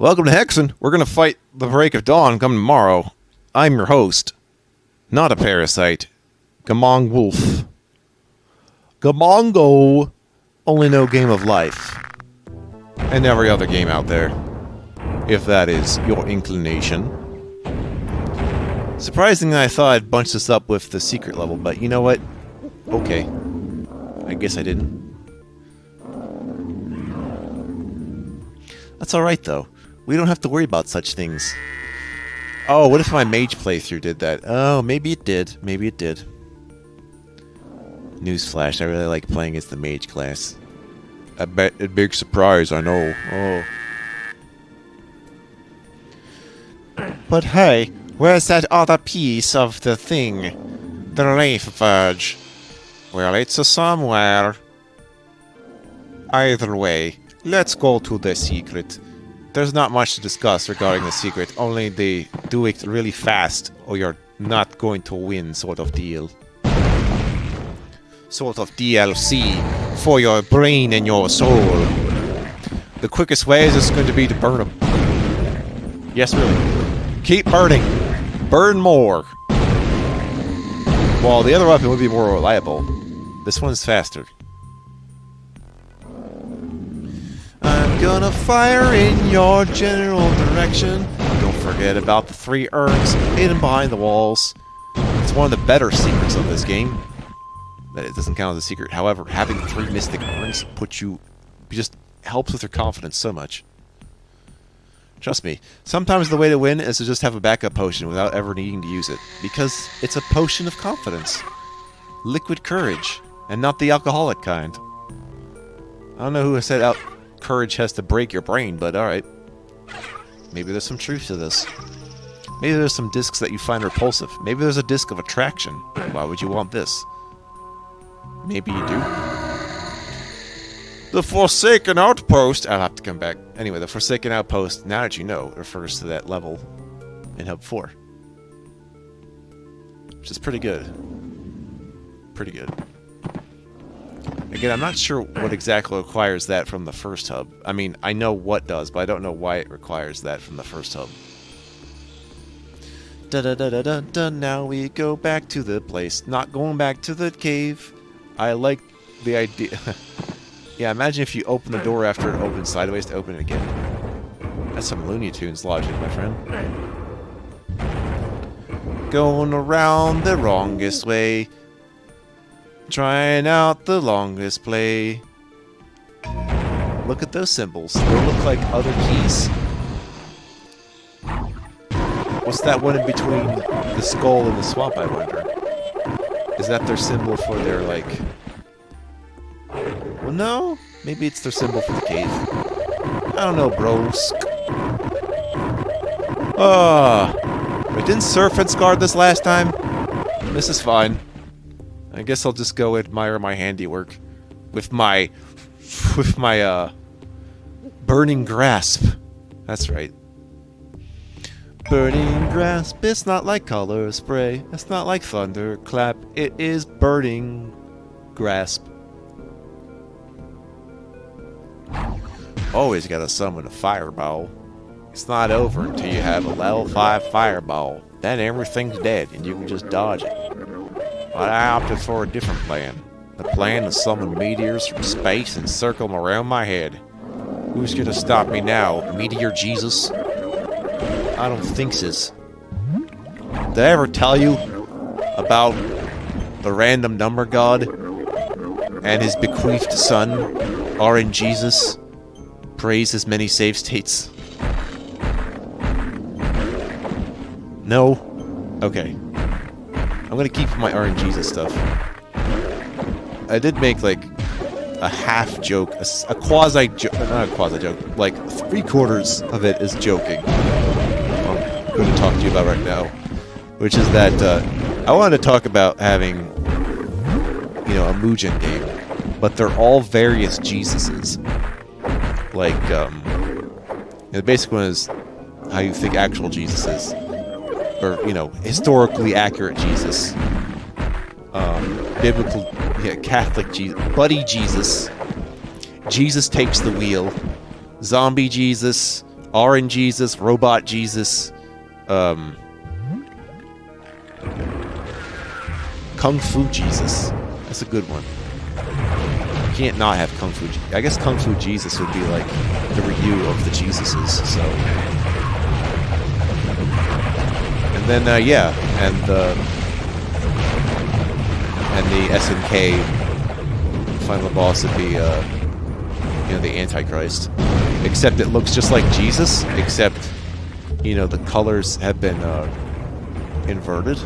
Welcome to Hexen. We're gonna fight the break of dawn come tomorrow. I'm your host, not a parasite, Gamong Wolf. Gamongo, only no game of life. And every other game out there, if that is your inclination. Surprisingly, I thought I'd bunch this up with the secret level, but you know what? Okay. I guess I didn't. That's alright, though. We don't have to worry about such things. Oh, what if my mage playthrough did that? Oh, maybe it did. Maybe it did. Newsflash, I really like playing as the mage class. I bet a big surprise, I know. Oh. But hey, where's that other piece of the thing? The Wraith Verge. Well, it's somewhere. Either way, let's go to the secret. There's not much to discuss regarding the secret, only they do it really fast or you're not going to win sort of deal. Sort of DLC for your brain and your soul. The quickest way is just going to be to burn them. Yes, really. Keep burning. Burn more. While the other weapon would be more reliable, this one's faster. I'm gonna fire in your general direction. Don't forget about the 3 urns hidden behind the walls. It's one of the better secrets of this game. That it doesn't count as a secret. However, having 3 mystic urns puts you... just helps with your confidence so much. Trust me, sometimes the way to win is to just have a backup potion without ever needing to use it. Because it's a potion of confidence. Liquid courage. And not the alcoholic kind. I don't know who said out... courage has to break your brain, but alright. Maybe there's some truth to this. Maybe there's some discs that you find repulsive. Maybe there's a disc of attraction. Why would you want this? Maybe you do. The Forsaken Outpost! I'll have to come back. Anyway, the Forsaken Outpost, now that you know, refers to that level in Hub 4. Which is pretty good. Pretty good. Again, I'm not sure what exactly requires that from the first hub. I mean, I know what does, but I don't know why it requires that from the first hub. Da-da-da-da-da-da, now we go back to the place. Not going back to the cave. I like the idea. Yeah, imagine if you open the door after it opens sideways to open it again. That's some Looney Tunes logic, my friend. Going around the wrongest way. Trying out the longest play. Look at those symbols. They look like other keys. What's that one in between the skull and the swamp, I wonder? Is that their symbol for their, like... Well, no. Maybe it's their symbol for the cave. I don't know, bros. Wait, didn't Serpents guard this last time? This is fine. I guess I'll just go admire my handiwork with my burning grasp. That's right. Burning grasp. It's not like color spray. It's not like thunder clap. It is burning grasp. Always gotta summon a fireball. It's not over until you have a level 5 fireball. Then everything's dead and you can just dodge it. But I opted for a different plan. The plan to summon meteors from space and circle them around my head. Who's gonna stop me now? Meteor Jesus? I don't think so. Did I ever tell you about the random number god and his bequeathed son, RN Jesus? Praise his many save states. No? Okay. I'm gonna keep my RNGesus stuff. I did make, like, a half joke, a quasi-joke, not a quasi-joke, like, 3/4 of it is joking. I'm going to talk to you about right now. Which is that, I wanted to talk about having, you know, a Mugen game. But they're all various Jesuses. Like, the basic one is how you think actual Jesus is. Or, you know, historically accurate Jesus. Biblical, yeah, Catholic Jesus. Buddy Jesus. Jesus takes the wheel. Zombie Jesus. Orange Jesus, Robot Jesus, Kung Fu Jesus. That's a good one. You can't not have Kung Fu. I guess Kung Fu Jesus would be like the Ryu of the Jesuses. So, and then yeah, and the SNK final boss would be you know, the Antichrist. Except it looks just like Jesus, except you know, the colors have been inverted.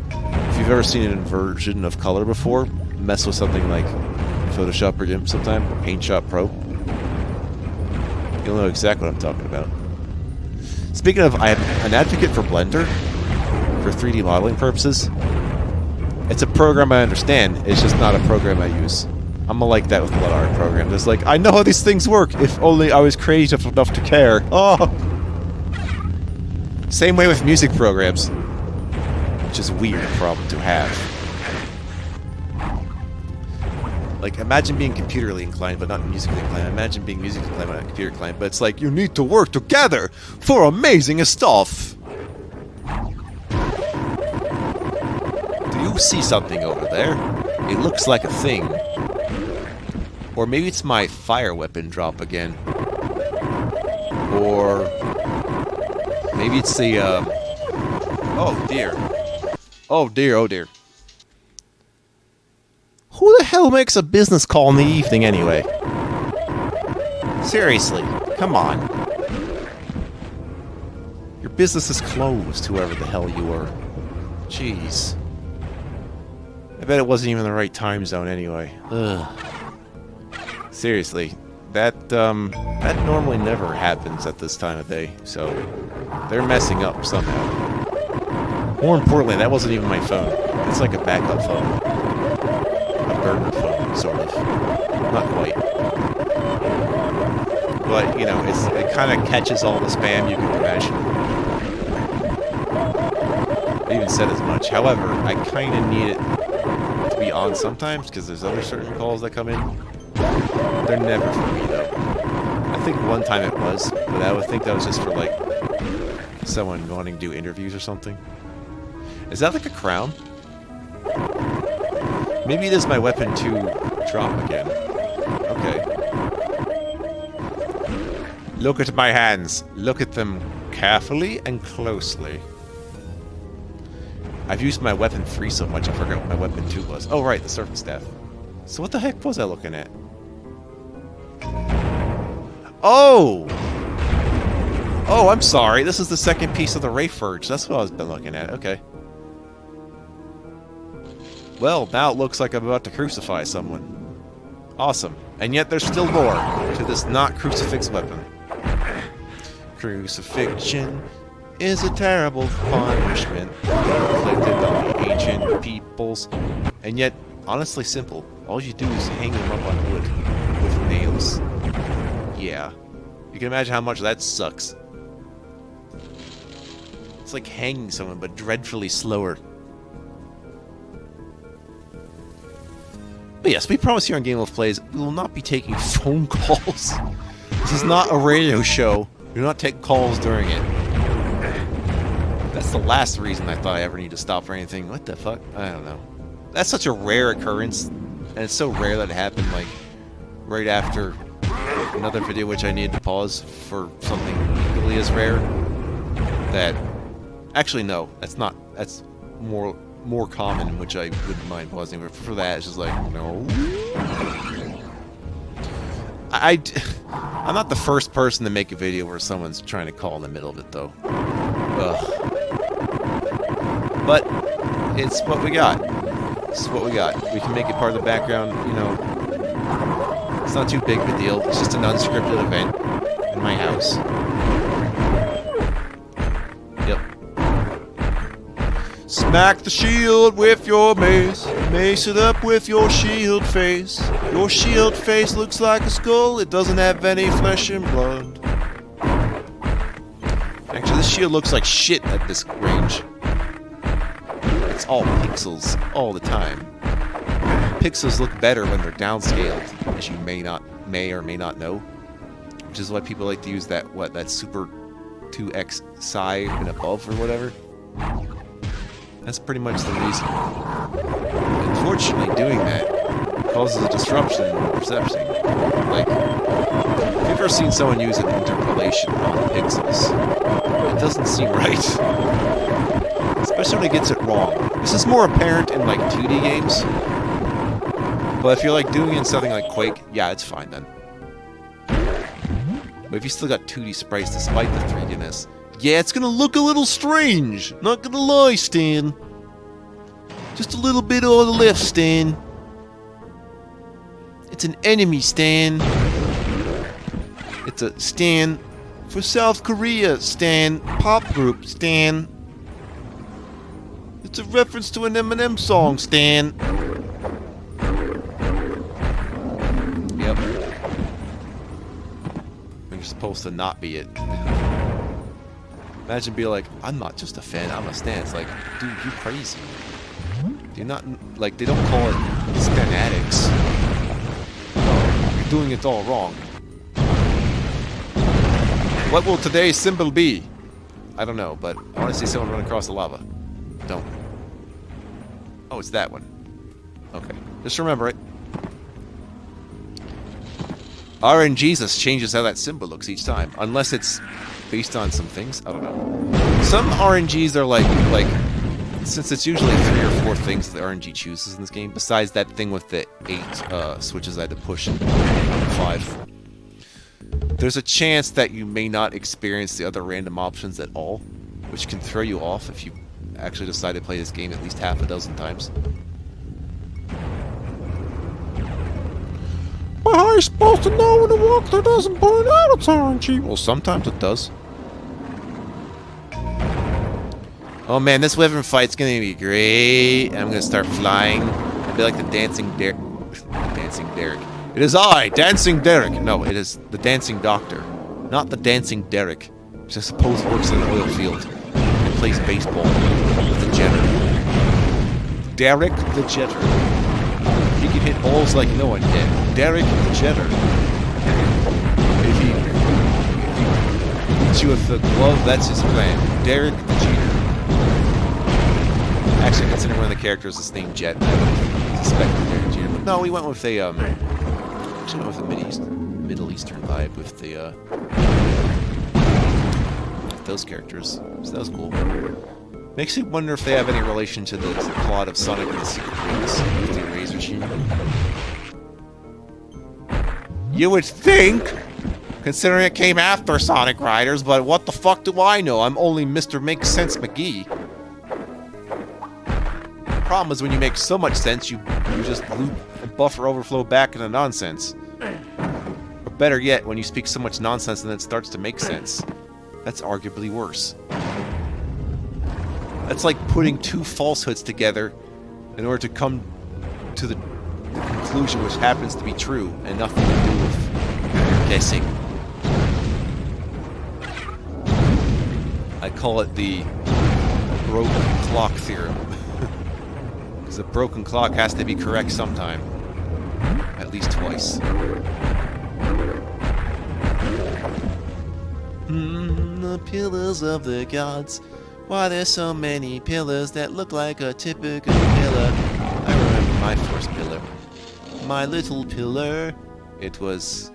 If you've ever seen an inversion of color before, mess with something like Photoshop or GIMP sometime, or PaintShop Pro. You'll know exactly what I'm talking about. Speaking of, I'm an advocate for Blender for 3D modeling purposes. It's a program I understand, it's just not a program I use. I'm like that with a lot of art programs. It's like, I know how these things work, if only I was creative enough to care. Oh! Same way with music programs. Which is a weird problem to have. Like, imagine being computerly inclined, but not musically inclined. Imagine being musically inclined, but not computer inclined. But it's like, you need to work together for amazing stuff! Do you see something over there? It looks like a thing. Or maybe it's my fire weapon drop again. Or maybe it's the, oh dear. Oh dear, oh dear. Who the hell makes a business call in the evening anyway? Seriously, come on. Your business is closed, whoever the hell you are. Jeez. I bet it wasn't even the right time zone anyway. Ugh. Seriously, that normally never happens at this time of day, so they're messing up somehow. More importantly, that wasn't even my phone. It's like a backup phone. A burner phone, sort of. Not quite. But, you know, it kind of catches all the spam you can imagine. I even said as much. However, I kind of need it to be on sometimes, because there's other certain calls that come in. They're never for me, though. I think one time it was, but I would think that was just for, like, someone wanting to do interviews or something. Is that like a crown? Maybe it is my weapon to drop again. Okay. Look at my hands. Look at them carefully and closely. I've used my weapon 3 so much I forgot what my weapon 2 was. Oh right, the serpent staff. So what the heck was I looking at? Oh! Oh, I'm sorry. This is the second piece of the Ray Forge. That's what I've been looking at. Okay. Well, now it looks like I'm about to crucify someone. Awesome. And yet there's still more to this not crucifix weapon. Crucifixion is a terrible punishment inflicted on the ancient peoples. And yet, honestly simple. All you do is hang them up on wood with nails. Yeah. You can imagine how much that sucks. It's like hanging someone, but dreadfully slower. But yes, we promise here on Game of Plays, we will not be taking phone calls. This is not a radio show. We do not take calls during it. That's the last reason I thought I ever need to stop for anything. What the fuck? I don't know. That's such a rare occurrence, and it's so rare that it happened, like, right after another video which I needed to pause for something equally as rare, that... Actually, no. That's not... That's more common, which I wouldn't mind pausing, but for that, it's just like, no. I'm not the first person to make a video where someone's trying to call in the middle of it, though. Ugh. But it's what we got. It's what we got. We can make it part of the background, you know. It's not too big of a deal. It's just an unscripted event in my house. Yep. Smack the shield with your mace. Mace it up with your shield face. Your shield face looks like a skull. It doesn't have any flesh and blood. Actually, this shield looks like shit at this range. It's all pixels all the time. Pixels look better when they're downscaled, as you may or may not know. which is why people like to use that super 2x psi and above or whatever. That's pretty much the reason. Unfortunately, doing that causes a disruption in perception. Like, if you've ever seen someone use an interpolation on pixels, it doesn't seem right. Especially when it gets it wrong. This is more apparent in, like, 2D games. But if you're, like, doing it in something like Quake, yeah, it's fine then. But if you still got 2D sprites despite the 3D-ness, yeah, it's gonna look a little strange. Not gonna lie, Stan. Just a little bit on the left, Stan. It's an enemy, Stan. It's a Stan for South Korea, Stan. Pop group, Stan. It's a reference to an Eminem song, Stan. Yep. You're supposed to not be it. Imagine being like, I'm not just a fan, I'm a stan. It's like, dude, you crazy. You're not, like, they don't call it stanatics. You're doing it all wrong. What will today's symbol be? I don't know, but I want to see someone run across the lava. Don't. Oh, it's that one. Okay. Just remember it. RNGesus changes how that symbol looks each time. Unless it's based on some things. I don't know. Some RNGs are like since it's usually 3 or 4 things that RNG chooses in this game, besides that thing with the 8 switches I had to push in 5. There's a chance that you may not experience the other random options at all, which can throw you off if you actually decide to play this game at least half a dozen times. But how are you supposed to know when the walkthrough doesn't point out it's RNG? Well, sometimes it does. Oh man, this wyvern fight's gonna be great. I'm gonna start flying. I'll be like the Dancing Derek. Dancing Derek. It is I, Dancing Derek. No, it is the Dancing Doctor. Not the Dancing Derek, which I suppose works in an oil field and plays baseball with the jetter. Derek the Jetter. He can hit balls like no one can. Derek the Jetter. If he hits you with the glove, that's his plan. Derek the Jeter. Actually, considering one of the characters is named Jet, I would suspect Derek Jeter. But no, we went with a actually went with a Middle Eastern vibe with the with those characters. So that was cool. Makes me wonder if they have any relation to the plot of Sonic and the Secret Rings with the Razor Machine. You would think, considering it came after Sonic Riders, but what the fuck do I know? I'm only Mr. Makes Sense McGee. The problem is when you make so much sense, you just loop and buffer overflow back into nonsense. Or better yet, when you speak so much nonsense and then it starts to make sense. That's arguably worse. That's like putting 2 falsehoods together in order to come to the conclusion which happens to be true and nothing to do with guessing. I call it the broken clock theorem. Because a broken clock has to be correct sometime. At least twice. The pillars of the gods. Why there's so many pillars that look like a typical pillar. I remember my first pillar. My little pillar. It was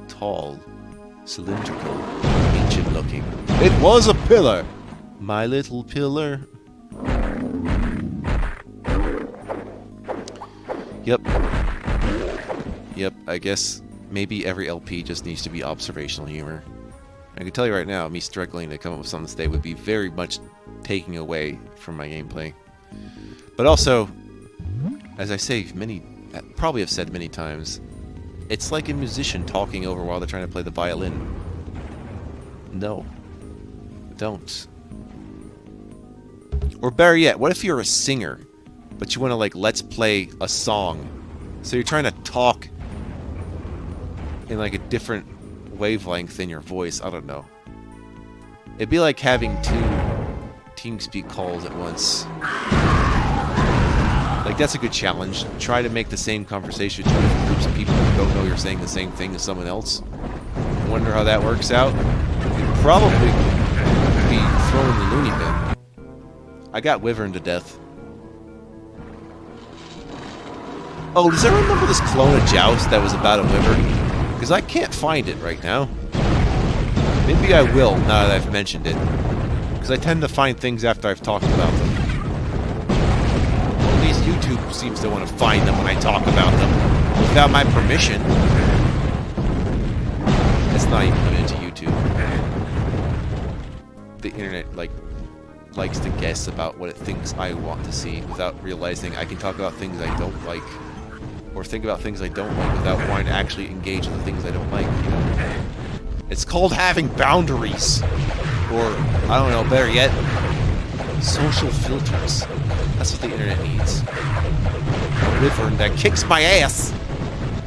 tall, cylindrical, ancient looking. It was a pillar! My little pillar. Yep. Yep, I guess maybe every LP just needs to be observational humor. I can tell you right now, me struggling to come up with something today would be very much taking away from my gameplay. But also, as I say probably have said many times, it's like a musician talking over while they're trying to play the violin. No. Don't. Or better yet, what if you're a singer, but you want to like let's play a song? So you're trying to talk in like a different wavelength in your voice. I don't know. It'd be like having 2 TeamSpeak calls at once. Like, that's a good challenge. Try to make the same conversation with 2 different groups of people who don't know you're saying the same thing as someone else. wonder how that works out. You'd probably be thrown in the loony bin. I got Wyvern to death. Oh, does everyone remember this clone of Joust that was about a Wyvern? Because I can't find it right now. Maybe I will, now that I've mentioned it. Because I tend to find things after I've talked about them. Or at least YouTube seems to want to find them when I talk about them. Without my permission. That's not even limited to YouTube. The internet, likes to guess about what it thinks I want to see without realizing I can talk about things I don't like. Or think about things I don't like without wanting to actually engage in the things I don't like, you know? It's called having boundaries. Or, I don't know, better yet, social filters. That's what the internet needs. A wyvern that kicks my ass!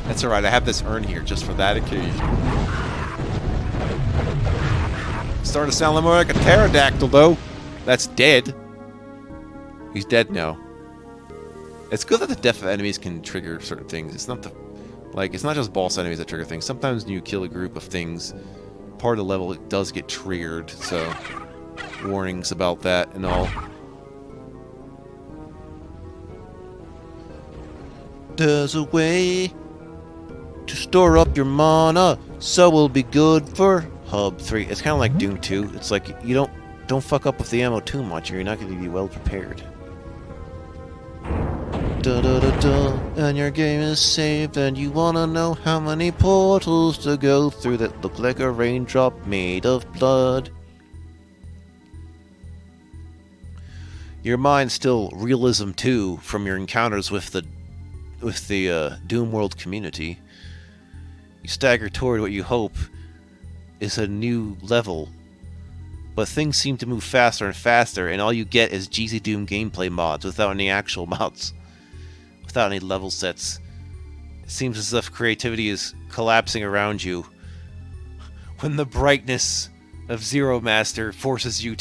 That's alright, I have this urn here just for that occasion. Starting to sound more like a pterodactyl, though. That's dead. He's dead now. It's good that the death of enemies can trigger certain things. It's not it's not just boss enemies that trigger things. Sometimes when you kill a group of things, part of the level it does get triggered, so warnings about that and all. There's a way to store up your mana, so it'll be good for Hub 3. It's kind of like Doom 2. It's like you don't fuck up with the ammo too much, or you're not going to be well prepared. And your game is saved, and you wanna know how many portals to go through that look like a raindrop made of blood. Your mind's still realism 2 from your encounters with the Doom World community. You stagger toward what you hope is a new level, but things seem to move faster and faster, and all you get is GZ Doom gameplay mods without any actual mods. Without any level sets. It seems as if creativity is collapsing around you when the brightness of Zero Master forces you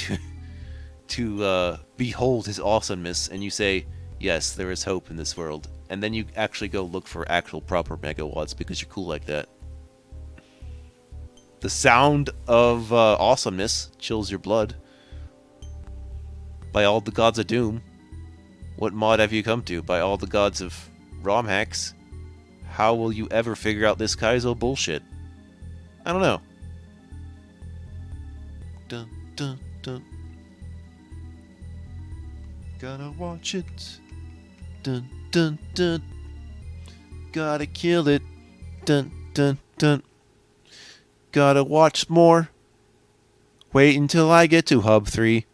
to behold his awesomeness, and you say, yes, there is hope in this world. And then you actually go look for actual proper megawatts because you're cool like that. The sound of awesomeness chills your blood. By all the gods of Doom. What mod have you come to? By all the gods of ROM hacks? How will you ever figure out this Kaizo bullshit? I don't know. Dun, dun, dun. Gotta watch it. Dun, dun, dun. Gotta kill it. Dun, dun, dun. Gotta watch more. Wait until I get to Hub 3.